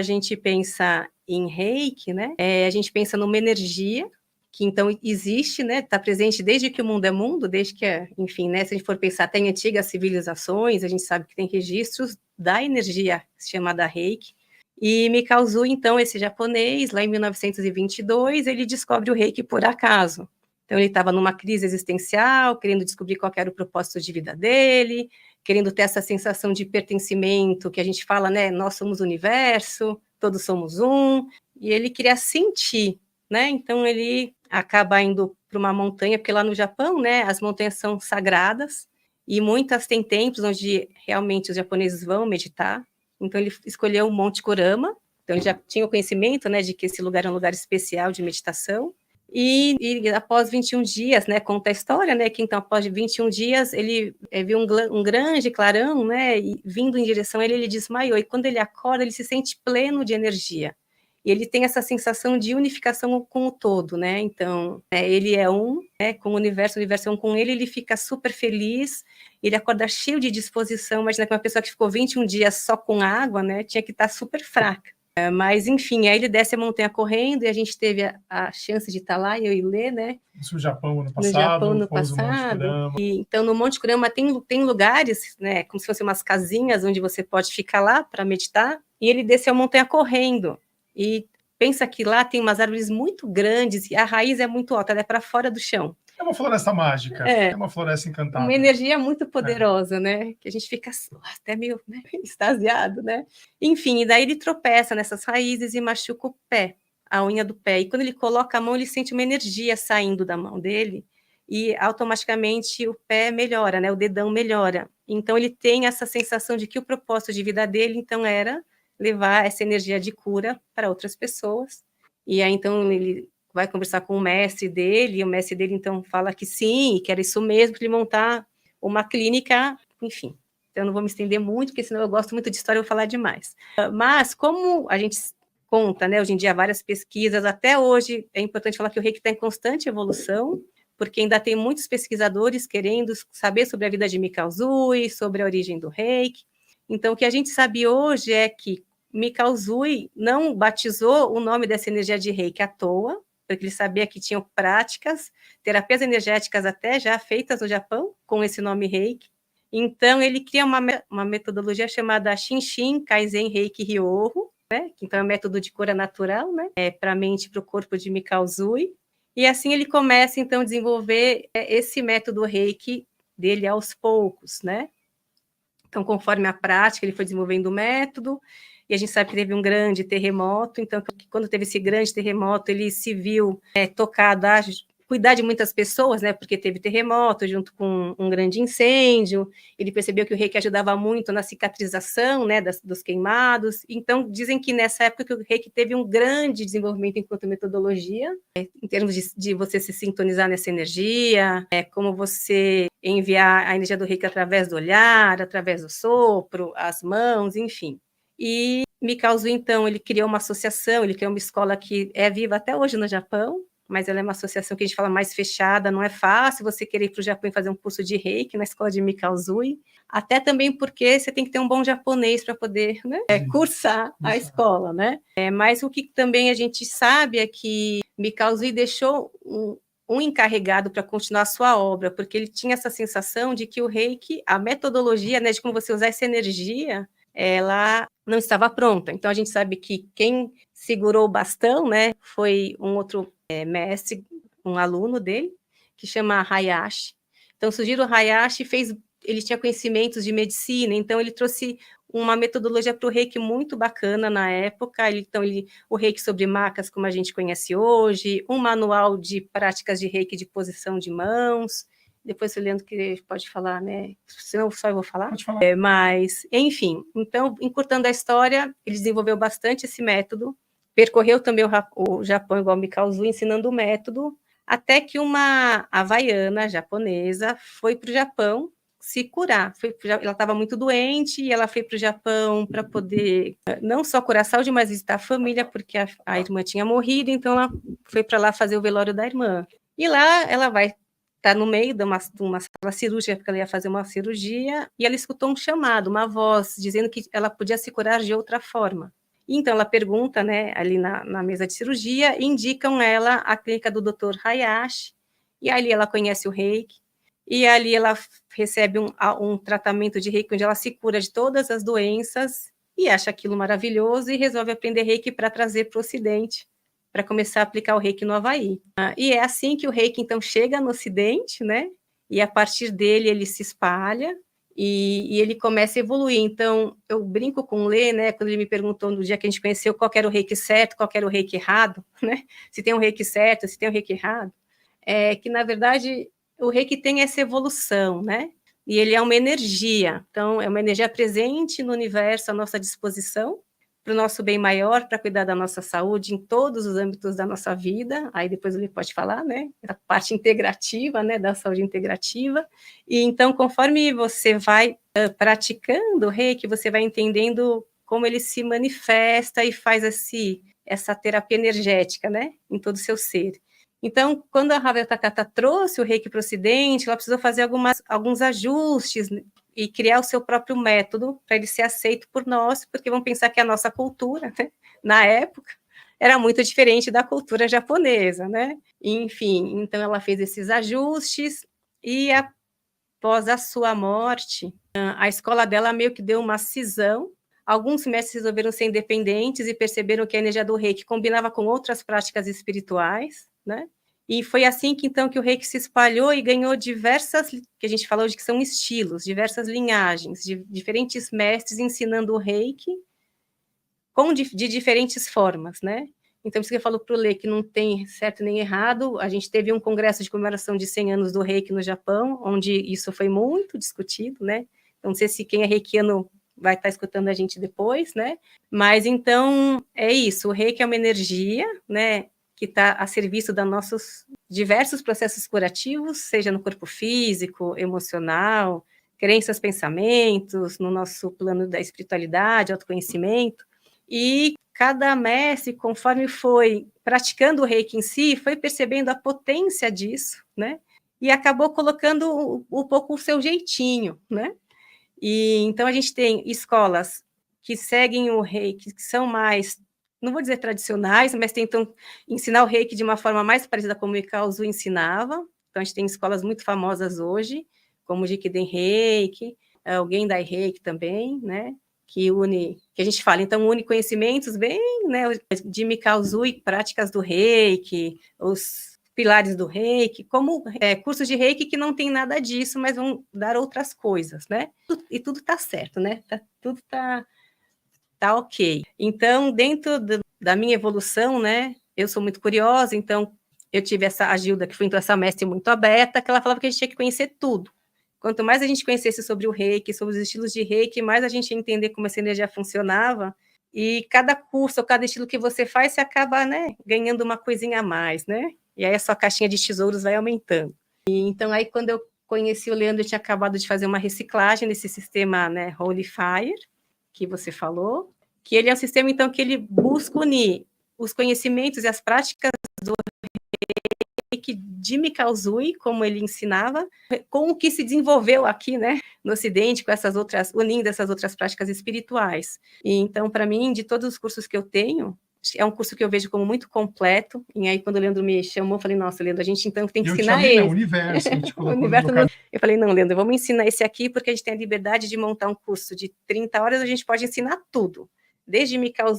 a gente pensa em reiki, né, a gente pensa numa energia que então existe, né, está presente desde que o mundo é mundo, desde que, enfim, né, se a gente for pensar até em antigas civilizações, a gente sabe que tem registros da energia chamada reiki. E Mikao Usui, então, esse japonês, lá em 1922, ele descobre o reiki por acaso. Então, ele estava numa crise existencial, querendo descobrir qual era o propósito de vida dele, querendo ter essa sensação de pertencimento que a gente fala, né, nós somos o universo, todos somos um, e ele queria sentir, né, então ele acaba indo para uma montanha, porque lá no Japão, né, as montanhas são sagradas, e muitas têm templos onde realmente os japoneses vão meditar, então ele escolheu o Monte Kurama, então ele já tinha o conhecimento, né, de que esse lugar é um lugar especial de meditação, e após 21 dias, né, conta a história, né, que então após 21 dias ele viu um grande clarão, né, e vindo em direção a ele, ele desmaiou, e quando ele acorda, ele se sente pleno de energia, e ele tem essa sensação de unificação com o todo, né, então ele é um, né, com o universo é um com ele, ele fica super feliz, ele acorda cheio de disposição, imagina que uma pessoa que ficou 21 dias só com água, né, tinha que estar super fraca. Mas, enfim, aí ele desce a montanha correndo e a gente teve a chance de estar lá, eu e Lê, né? Isso no Japão ano passado. No Japão no passado. E, então, no Monte Kurama tem lugares, né, como se fossem umas casinhas onde você pode ficar lá para meditar. E ele desceu a montanha correndo. E pensa que lá tem umas árvores muito grandes e a raiz é muito alta, ela é para fora do chão. É uma floresta mágica, é uma floresta encantada. Uma energia muito poderosa, né? Que a gente fica até meio, né, extasiado, né? Enfim, e daí ele tropeça nessas raízes e machuca o pé, a unha do pé. E quando ele coloca a mão, ele sente uma energia saindo da mão dele e automaticamente o pé melhora, né? O dedão melhora. Então ele tem essa sensação de que o propósito de vida dele, então, era levar essa energia de cura para outras pessoas. E aí, então, ele vai conversar com o mestre dele, e o mestre dele, então, fala que sim, que era isso mesmo, para ele montar uma clínica, enfim. Então, eu não vou me estender muito, porque senão eu gosto muito de história, eu vou falar demais. Mas, como a gente conta, né, hoje em dia, várias pesquisas, até hoje, é importante falar que o reiki está em constante evolução, porque ainda tem muitos pesquisadores querendo saber sobre a vida de Mikao Usui, sobre a origem do reiki. Então, o que a gente sabe hoje é que Mikao Usui não batizou o nome dessa energia de reiki à toa, porque ele sabia que tinham práticas, terapias energéticas até já feitas no Japão, com esse nome reiki. Então, ele cria uma metodologia chamada Shinshin Kaizen Reiki Ryoho, né? Que então é um método de cura natural, né? Para a mente e para o corpo de Mikao Usui. E assim ele começa, então, a desenvolver esse método reiki dele aos poucos, né? Então, conforme a prática, ele foi desenvolvendo o método, e a gente sabe que teve um grande terremoto, então, quando teve esse grande terremoto, ele se viu tocado a cuidar de muitas pessoas, né, porque teve terremoto junto com um grande incêndio, ele percebeu que o reiki ajudava muito na cicatrização, né, dos queimados, então dizem que nessa época que o reiki teve um grande desenvolvimento enquanto metodologia, em termos de você se sintonizar nessa energia, como você enviar a energia do reiki através do olhar, através do sopro, as mãos, enfim. E Mikao Usui, então, ele criou uma associação, ele criou uma escola que é viva até hoje no Japão, mas ela é uma associação que a gente fala mais fechada, não é fácil você querer ir para o Japão e fazer um curso de reiki na escola de Mikao Usui, até também porque você tem que ter um bom japonês para poder, né, cursar a escola, né? Mas o que também a gente sabe é que Mikao Usui deixou um encarregado para continuar a sua obra, porque ele tinha essa sensação de que o reiki, a metodologia, né, de como você usar essa energia, ela não estava pronta. Então, a gente sabe que quem segurou o bastão, né, foi um outro mestre, um aluno dele, que chama Hayashi. Então, Sujiro Hayashi ele tinha conhecimentos de medicina, então ele trouxe uma metodologia para o reiki muito bacana na época, o reiki sobre macas, como a gente conhece hoje, um manual de práticas de reiki de posição de mãos, depois o Leandro que pode falar, né? Senão só eu vou falar. Pode falar. Mas, enfim, então, encurtando a história, ele desenvolveu bastante esse método, percorreu também o Japão, igual Mikao Usui, ensinando o método, até que uma havaiana japonesa foi para o Japão se curar. Ela estava muito doente e ela foi para o Japão para poder não só curar a saúde, mas visitar a família, porque a irmã tinha morrido, então ela foi para lá fazer o velório da irmã. E lá ela vai estar no meio de uma sala cirúrgica, porque ela ia fazer uma cirurgia, e ela escutou um chamado, uma voz, dizendo que ela podia se curar de outra forma. Então, ela pergunta, né, ali na mesa de cirurgia, indicam ela a clínica do Dr. Hayashi, e ali ela conhece o reiki, e ali ela recebe um tratamento de reiki, onde ela se cura de todas as doenças, e acha aquilo maravilhoso, e resolve aprender reiki para trazer para o Ocidente, para começar a aplicar o reiki no Havaí. E é assim que o reiki, então, chega no Ocidente, né, e a partir dele ele se espalha, e ele começa a evoluir. Então, eu brinco com o Lê, né, quando ele me perguntou no dia que a gente conheceu qual era o reiki certo, qual era o reiki errado, né, se tem um reiki certo, se tem um reiki errado, que, na verdade, o reiki tem essa evolução, né, e ele é uma energia, então, é uma energia presente no universo à nossa disposição, para o nosso bem maior, para cuidar da nossa saúde em todos os âmbitos da nossa vida. Aí depois ele pode falar, né, a parte integrativa, né, da saúde integrativa. E então, conforme você vai praticando o reiki, você vai entendendo como ele se manifesta e faz essa terapia energética, né, em todo o seu ser. Então, quando a Havel Takata trouxe o reiki para o Ocidente, ela precisou fazer alguns ajustes e criar o seu próprio método para ele ser aceito por nós, porque vamos pensar que a nossa cultura, né, na época, era muito diferente da cultura japonesa, né? Enfim, então ela fez esses ajustes e após a sua morte, a escola dela meio que deu uma cisão. Alguns mestres resolveram ser independentes e perceberam que a energia do reiki combinava com outras práticas espirituais, né? E foi assim que, então, que o reiki se espalhou e ganhou diversas, que a gente falou de que são estilos, diversas linhagens, de diferentes mestres ensinando o reiki de diferentes formas, né? Então, isso que eu falo para o Lê, que não tem certo nem errado. A gente teve um congresso de comemoração de 100 anos do reiki no Japão, onde isso foi muito discutido, né? Então, não sei se quem é reikiano vai estar escutando a gente depois, né? Mas, então, é isso. O reiki é uma energia, né, que está a serviço dos nossos diversos processos curativos, seja no corpo físico, emocional, crenças, pensamentos, no nosso plano da espiritualidade, autoconhecimento. E cada mestre, conforme foi praticando o reiki em si, foi percebendo a potência disso, né? E acabou colocando um pouco o seu jeitinho, né? E então a gente tem escolas que seguem o reiki, que são mais, não vou dizer tradicionais, mas tentam ensinar o reiki de uma forma mais parecida como o Ikaozu ensinava. Então a gente tem escolas muito famosas hoje, como o Jikiden Reiki, o Gendai Reiki também, né? Que a gente fala, então, une conhecimentos bem, né, de Mikao e práticas do reiki, os pilares do reiki, como cursos de reiki que não tem nada disso, mas vão dar outras coisas, né? E tudo tá certo, né? Tudo tá ok. Então, dentro da minha evolução, né, eu sou muito curiosa, então eu tive a Gilda, que foi então essa mestre muito aberta, que ela falava que a gente tinha que conhecer tudo. Quanto mais a gente conhecesse sobre o reiki, sobre os estilos de reiki, mais a gente ia entender como essa energia funcionava. E cada curso ou cada estilo que você faz, você acaba, né, ganhando uma coisinha a mais, né? E aí a sua caixinha de tesouros vai aumentando. E então, aí, quando eu conheci o Leandro, eu tinha acabado de fazer uma reciclagem nesse sistema, né, Holy Fire, que você falou, que ele é um sistema, então, que ele busca unir os conhecimentos e as práticas do reiki de Mikao Usui, como ele ensinava, com o que se desenvolveu aqui, né, no Ocidente, com essas outras, unindo essas outras práticas espirituais. E então, para mim, de todos os cursos que eu tenho, é um curso que eu vejo como muito completo. E aí, quando o Leandro me chamou, eu falei, nossa, Leandro, a gente então tem que ensinar esse. O universo, a gente colocou Eu falei, não, Leandro, vamos ensinar esse aqui, porque a gente tem a liberdade de montar um curso de 30 horas, a gente pode ensinar tudo, desde Mikao